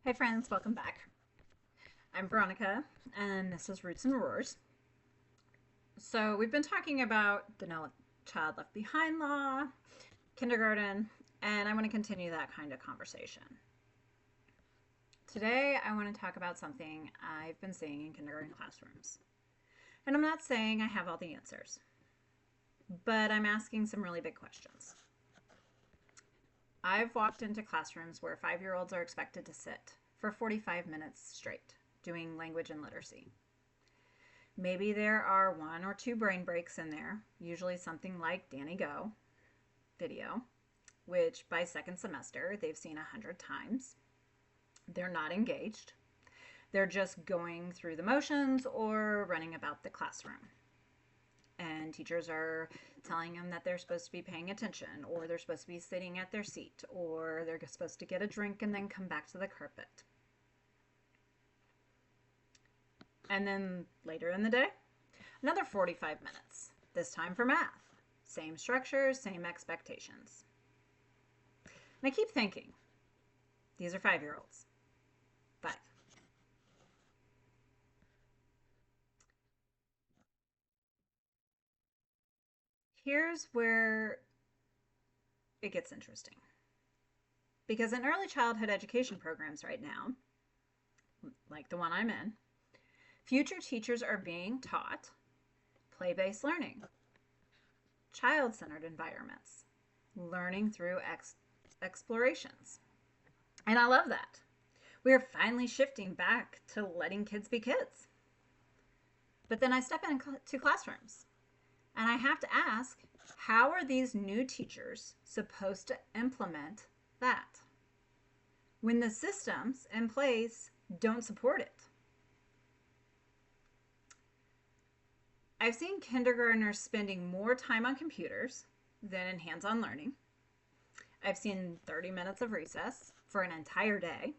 Hey friends, welcome back. I'm Veronica, and this is Roots and Roars. So, we've been talking about the No Child Left Behind law, kindergarten, and I want to continue that kind of conversation. Today, I want to talk about something I've been seeing in kindergarten classrooms. And I'm not saying I have all the answers, but I'm asking some really big questions. I've walked into classrooms where 5-year-olds are expected to sit for 45 minutes straight doing language and literacy. Maybe there are one or two brain breaks in there, usually something like Danny Go video, which by second semester they've seen 100 times. They're not engaged. They're just going through the motions or running about the classroom. And teachers are telling them that they're supposed to be paying attention, or they're supposed to be sitting at their seat, or they're supposed to get a drink and then come back to the carpet. And then later in the day, another 45 minutes, this time for math. Same structure, same expectations. And I keep thinking, these are 5-year-olds. 5. Here's where it gets interesting. Because in early childhood education programs right now, like the one I'm in, future teachers are being taught play-based learning, child-centered environments, learning through explorations. And I love that. We are finally shifting back to letting kids be kids. But then I step into classrooms and I have to ask, how are these new teachers supposed to implement that when the systems in place don't support it? I've seen kindergartners spending more time on computers than in hands-on learning. I've seen 30 minutes of recess for an entire day.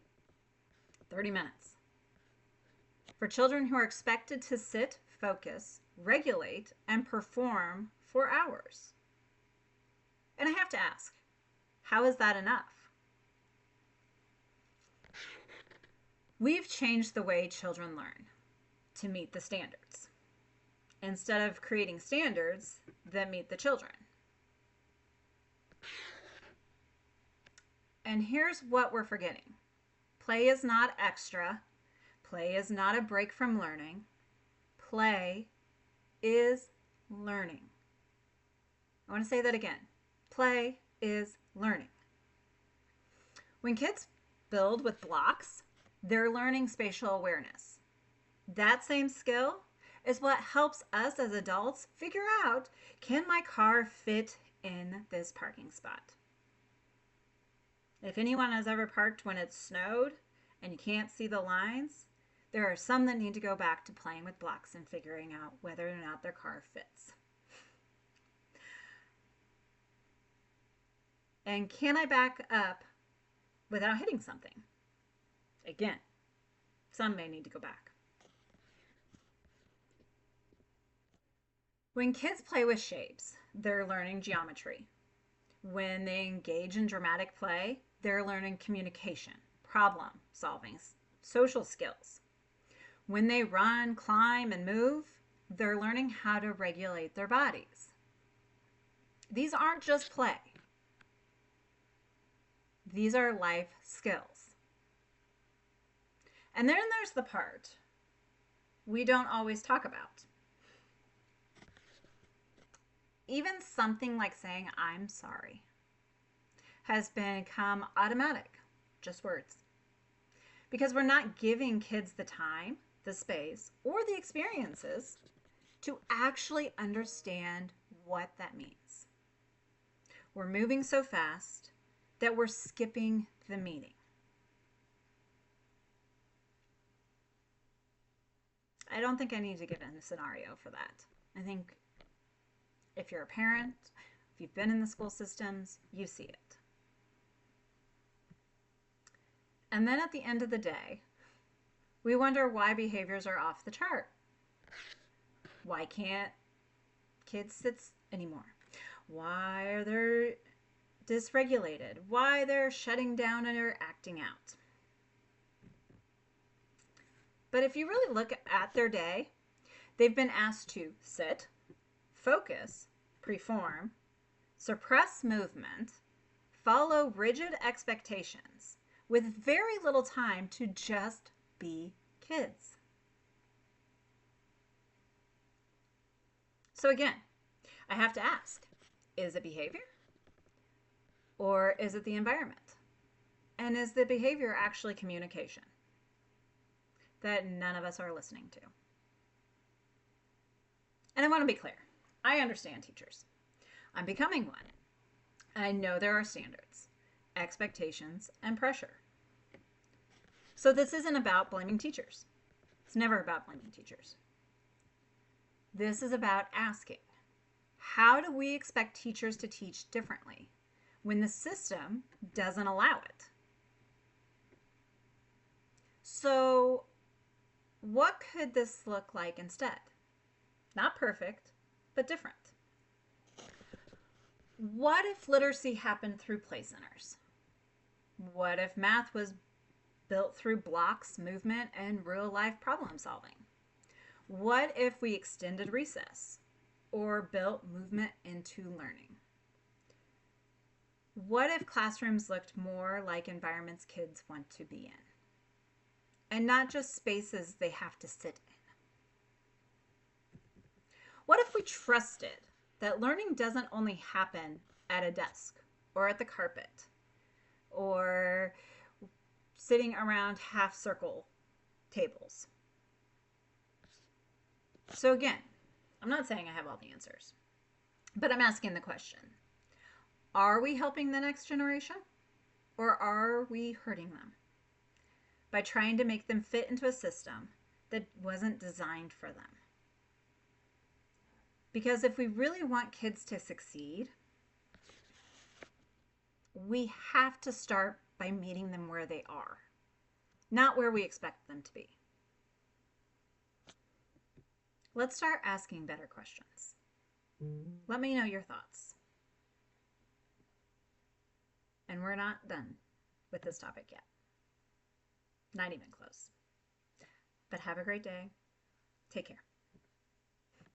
30 minutes. For children who are expected to sit, focus, regulate, and perform for hours. And I have to ask, how is that enough? We've changed the way children learn to meet the standards instead of creating standards that meet the children. And here's what we're forgetting. Play is not extra. Play is not a break from learning. Play is learning. I want to say that again. Play is learning. When kids build with blocks, they're learning spatial awareness. That same skill is what helps us as adults figure out, can my car fit in this parking spot? If anyone has ever parked when it snowed and you can't see the lines, there are some that need to go back to playing with blocks and figuring out whether or not their car fits. And can I back up without hitting something? Again, some may need to go back. When kids play with shapes, they're learning geometry. When they engage in dramatic play, they're learning communication, problem solving, social skills. When they run, climb, and move, they're learning how to regulate their bodies. These aren't just play. These are life skills. And then there's the part we don't always talk about. Even something like saying, I'm sorry, has become automatic, just words. Because we're not giving kids the time, the space, or the experiences to actually understand what that means. We're moving so fast that we're skipping the meaning. I don't think I need to give in a scenario for that. I think if you're a parent, if you've been in the school systems, you see it. And then at the end of the day, we wonder why behaviors are off the chart. Why can't kids sit anymore? Why are they dysregulated? Why they're shutting down and are acting out? But if you really look at their day, they've been asked to sit, focus, perform, suppress movement, follow rigid expectations, with very little time to just be kids. So again, I have to ask, is it behavior? Or is it the environment? And is the behavior actually communication that none of us are listening to? And I want to be clear. I understand teachers. I'm becoming one. I know there are standards, expectations, and pressure. So this isn't about blaming teachers. It's never about blaming teachers. This is about asking, how do we expect teachers to teach differently when the system doesn't allow it? So what could this look like instead? Not perfect, but different. What if literacy happened through play centers? What if math was built through blocks, movement, and real life problem solving? What if we extended recess or built movement into learning? What if classrooms looked more like environments kids want to be in, and not just spaces they have to sit in? What if we trusted that learning doesn't only happen at a desk or at the carpet or sitting around half circle tables? So again, I'm not saying I have all the answers, but I'm asking the question, are we helping the next generation, or are we hurting them by trying to make them fit into a system that wasn't designed for them? Because if we really want kids to succeed, we have to start by meeting them where they are, not where we expect them to be. Let's start asking better questions. Let me know your thoughts. And we're not done with this topic yet. Not even close. But have a great day. Take care.